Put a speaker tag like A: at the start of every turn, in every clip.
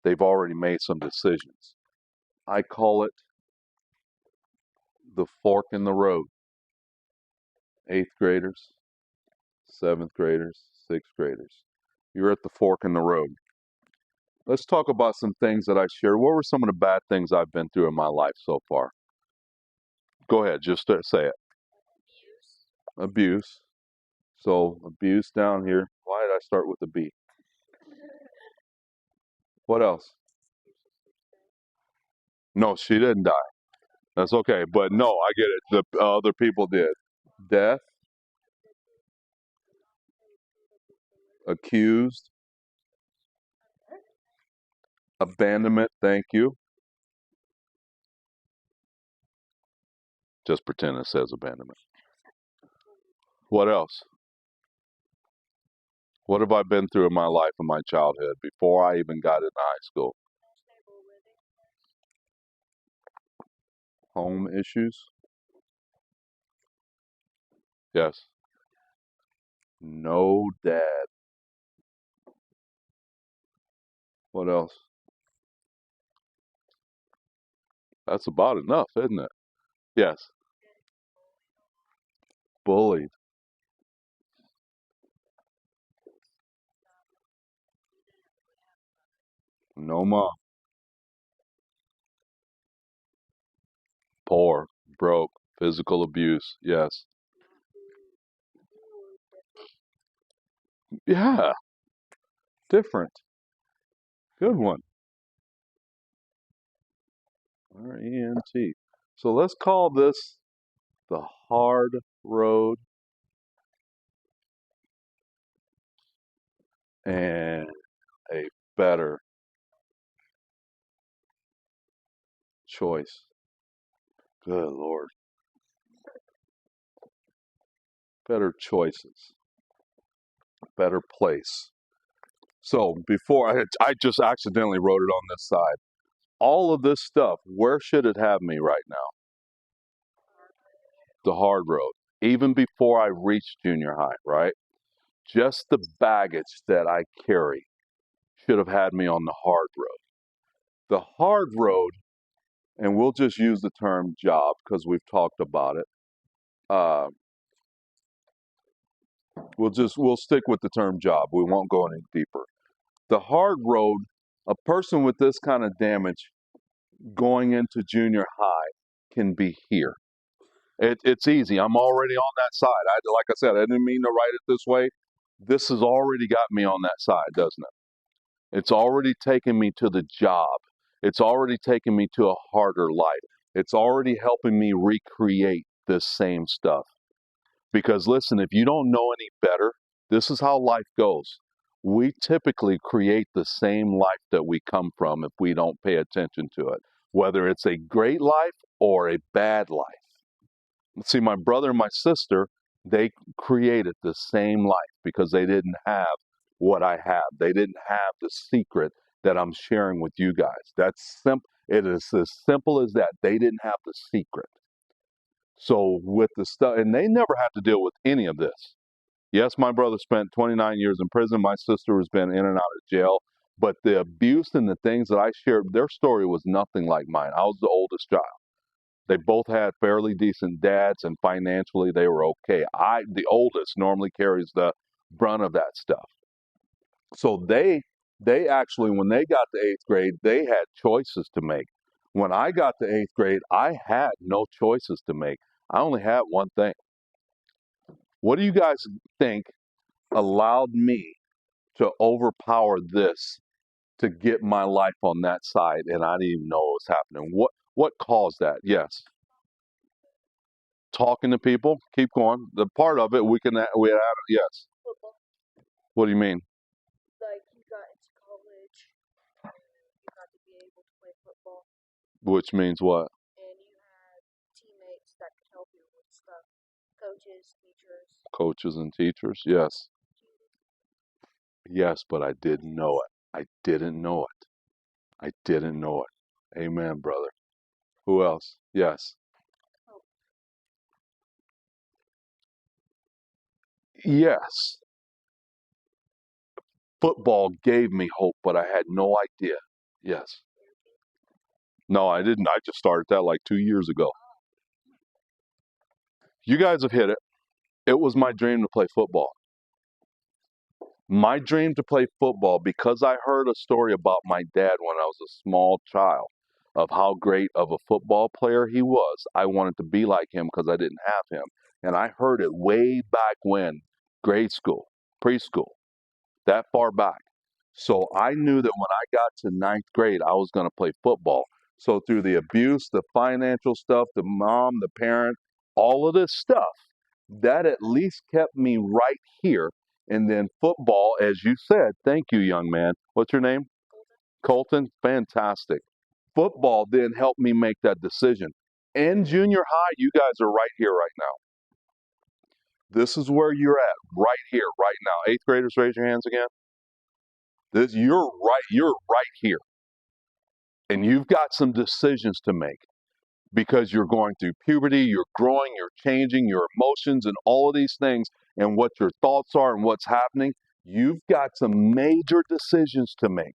A: They've already made some decisions. I call it the fork in the road. 8th graders, 7th graders, 6th graders. You're at the fork in the road. Let's talk about some things that I shared. What were some of the bad things I've been through in my life so far? Go ahead, just say it. Abuse. So, abuse down here. Why did I start with a B? What else? No, she didn't die. That's okay. But no, I get it. The other people did. Death. Accused. Abandonment. Thank you. Just pretend it says abandonment. What else? What have I been through in my life, in my childhood, before I even got into high school? Home issues? Yes. No dad. What else? That's about enough, isn't it? Yes. Bullied. No mom. Poor. Broke. Physical abuse. Yes. Yeah. Different. Good one. RENT. So let's call this the hard road and a better choice. Good Lord. Better choices. Better place. So before I just accidentally wrote it on this side. All of this stuff, where should it have me right now? The hard road. Even before I reached junior high, right? Just the baggage that I carry should have had me on the hard road. The hard road, and we'll just use the term job because we've talked about it. Uh, we'll stick with the term job. We won't go any deeper. The hard road, a person with this kind of damage going into junior high can be here. It's easy. I'm already on that side. Like I said, I didn't mean to write it this way. This has already got me on that side, doesn't it? It's already taken me to the job. It's already taken me to a harder life. It's already helping me recreate this same stuff. Because listen, if you don't know any better, this is how life goes. We typically create the same life that we come from if we don't pay attention to it, whether it's a great life or a bad life. See, my brother and my sister, they created the same life because they didn't have what I have. They didn't have the secret that I'm sharing with you guys. That's simple. It is as simple as that. They didn't have the secret. So with the stuff, and they never had to deal with any of this. Yes, my brother spent 29 years in prison. My sister has been in and out of jail. But the abuse and the things that I shared, their story was nothing like mine. I was the oldest child. They both had fairly decent dads, and financially they were okay. The oldest, normally carries the brunt of that stuff. So they actually, when they got to 8th grade, they had choices to make. When I got to 8th grade, I had no choices to make. I only had one thing. What do you guys think allowed me to overpower this to get my life on that side, and I didn't even know what was happening? What caused that? Yes. Talking to people. Keep going. The part of it we add. Yes.
B: Football.
A: What do you mean?
B: Like you got into college, you got to be able to play football,
A: Which means what?
B: and you had teammates that could help you with stuff, coaches, teachers.
A: Coaches and teachers. Yes. Yes, but I didn't know it. I didn't know it. I didn't know it. Amen, brother. Who else? Yes. Yes. Football gave me hope, but I had no idea. Yes. No, I didn't. I just started that like 2 years ago. You guys have hit it. It was my dream to play football. My dream to play football because I heard a story about my dad when I was a small child of how great of a football player he was. I wanted to be like him because I didn't have him. And I heard it way back when, grade school, preschool, that far back. So I knew that when I got to ninth grade, I was going to play football. So through the abuse, the financial stuff, the mom, the parent, all of this stuff, that at least kept me right here. And then football, as you said, thank you, young man. What's your name? Colton. Fantastic. Football then helped me make that decision. In junior high, you guys are right here, right now. This is where you're at, right here, right now. Eighth graders, raise your hands again. You're right here. And you've got some decisions to make because you're going through puberty, you're growing, you're changing your emotions and all of these things and what your thoughts are and what's happening. You've got some major decisions to make.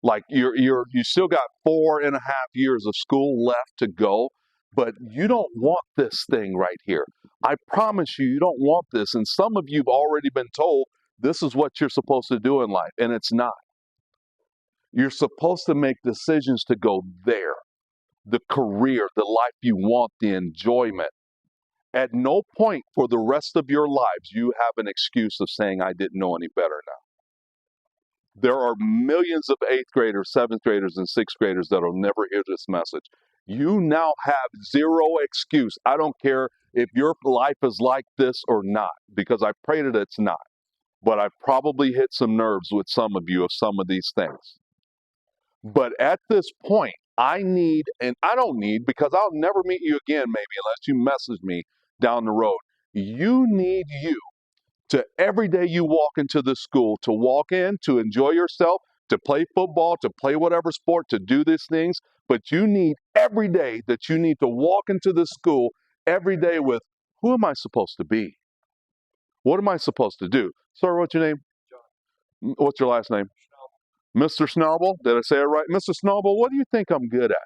A: Like you still got 4.5 years of school left to go, but you don't want this thing right here. I promise you, you don't want this. And some of you've already been told this is what you're supposed to do in life, and it's not. You're supposed to make decisions to go there, the career, the life you want, the enjoyment. At no point for the rest of your lives you have an excuse of saying, I didn't know any better now. There are millions of eighth graders, seventh graders, and sixth graders that will never hear this message. You now have zero excuse. I don't care if your life is like this or not, because I pray that it's not. But I've probably hit some nerves with some of you of some of these things. But at this point, I need, and I don't need, because I'll never meet you again, maybe, unless you message me down the road. You need you to every day you walk into the school, to walk in, to enjoy yourself, to play football, to play whatever sport, to do these things. But you need every day that you need to walk into the school every day with, who am I supposed to be? What am I supposed to do? Sir, what's your name? John. What's your last name? Mr. Snobble, did I say it right? Mr. Snobble, what do you think I'm good at?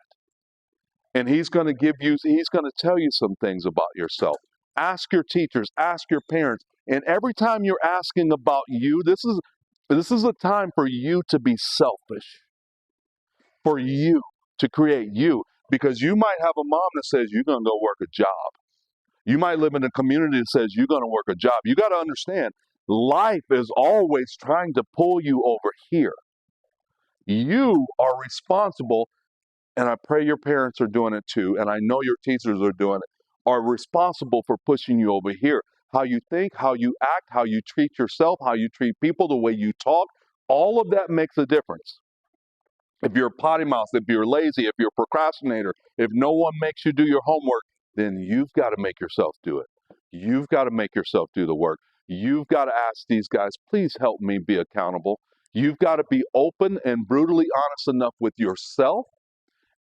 A: And he's going to he's going to tell you some things about yourself. Ask your teachers, ask your parents. And every time you're asking about you, this is a time for you to be selfish, for you to create you. Because you might have a mom that says you're going to go work a job. You might live in a community that says you're going to work a job. You got to understand, life is always trying to pull you over here. You are responsible, and I pray your parents are doing it too, and I know your teachers are doing it, are responsible for pushing you over here. How you think, how you act, how you treat yourself, how you treat people, the way you talk, all of that makes a difference. If you're a potty mouth, if you're lazy, if you're a procrastinator, if no one makes you do your homework, then you've got to make yourself do it. You've got to make yourself do the work. You've got to ask these guys, please help me be accountable. You've got to be open and brutally honest enough with yourself,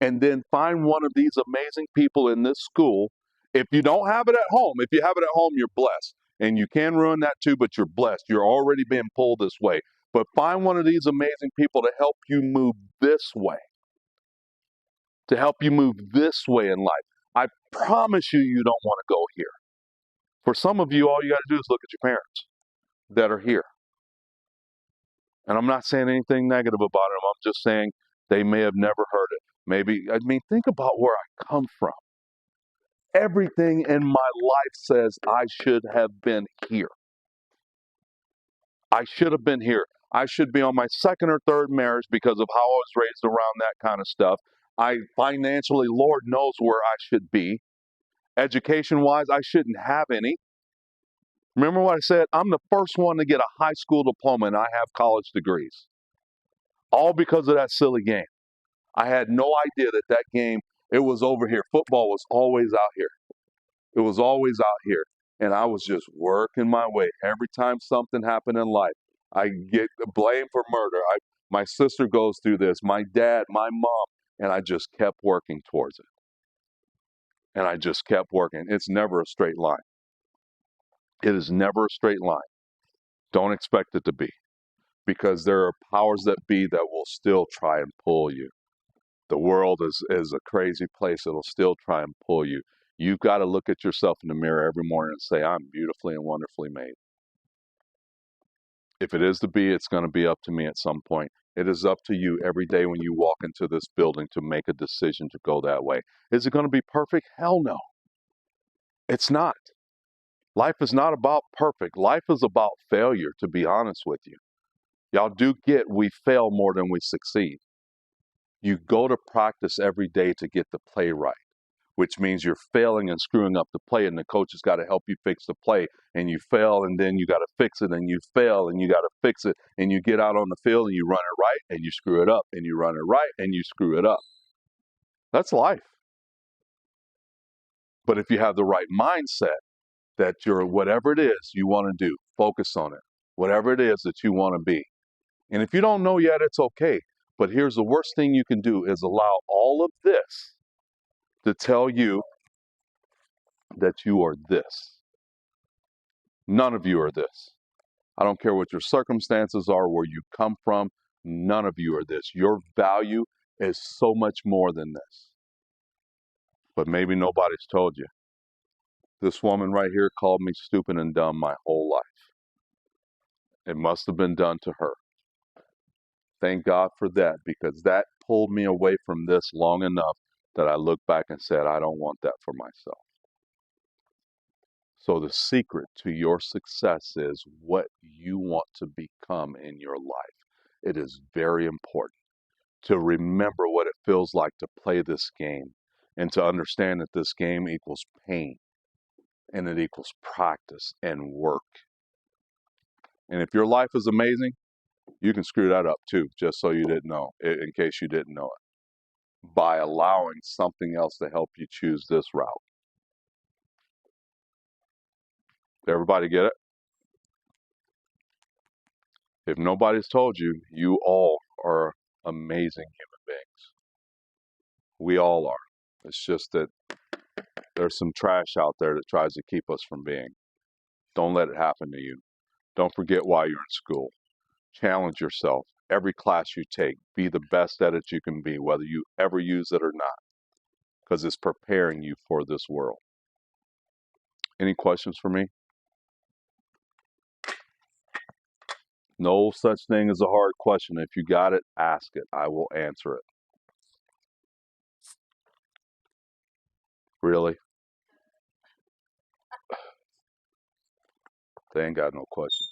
A: and then find one of these amazing people in this school. If you don't have it at home, if you have it at home, you're blessed. And you can ruin that too, but you're blessed. You're already being pulled this way. But find one of these amazing people to help you move this way, to help you move this way in life. I promise you, you don't want to go here. For some of you, all you got to do is look at your parents that are here. And I'm not saying anything negative about them. I'm just saying they may have never heard it. Maybe, I mean, think about where I come from. Everything in my life says I should have been here. I should have been here. I should be on my second or third marriage because of how I was raised around that kind of stuff. I financially, Lord knows where I should be. Education-wise, I shouldn't have any. Remember what I said? I'm the first one to get a high school diploma and I have college degrees. All because of that silly game. I had no idea that that game, it was over here. Football was always out here. It was always out here. And I was just working my way. Every time something happened in life, I get blamed for murder. My sister goes through this, my dad, my mom, and I just kept working towards it. And I just kept working. It's never a straight line. It is never a straight line. Don't expect it to be. because there are powers that be that will still try and pull you. The world is a crazy place. It'll still try and pull you. You've got to look at yourself in the mirror every morning and say, I'm beautifully and wonderfully made. If it is to be, it's going to be up to me at some point. It is up to you every day when you walk into this building to make a decision to go that way. Is it going to be perfect? Hell no. It's not. Life is not about perfect. Life is about failure, to be honest with you. Y'all do get we fail more than we succeed. You go to practice every day to get the play right, which means you're failing and screwing up the play, and the coach has got to help you fix the play, and you fail, and then you got to fix it, and you fail, and you got to fix it, and you get out on the field, and you run it right, and you screw it up, and you run it right, and you screw it up. That's life. But if you have the right mindset that you're whatever it is you want to do, focus on it, whatever it is that you want to be. And if you don't know yet, it's okay. But here's the worst thing you can do is allow all of this to tell you that you are this. None of you are this. I don't care what your circumstances are, where you come from, none of you are this. Your value is so much more than this. But maybe nobody's told you. This woman right here called me stupid and dumb my whole life. It must have been done to her. Thank God for that, because that pulled me away from this long enough that I looked back and said, I don't want that for myself. So the secret to your success is what you want to become in your life. It is very important to remember what it feels like to play this game and to understand that this game equals pain and it equals practice and work. And if your life is amazing, you can screw that up too, just so you didn't know, in case you didn't know it, by allowing something else to help you choose this route. Everybody get it? If nobody's told you, you all are amazing human beings. We all are. It's just that there's some trash out there that tries to keep us from being. Don't let it happen to you. Don't forget why you're in school. Challenge yourself. Every class you take, be the best at it you can be, whether you ever use it or not, because it's preparing you for this world. Any questions for me? No such thing as a hard question. If you got it, ask it. I will answer it. Really? They ain't got no questions.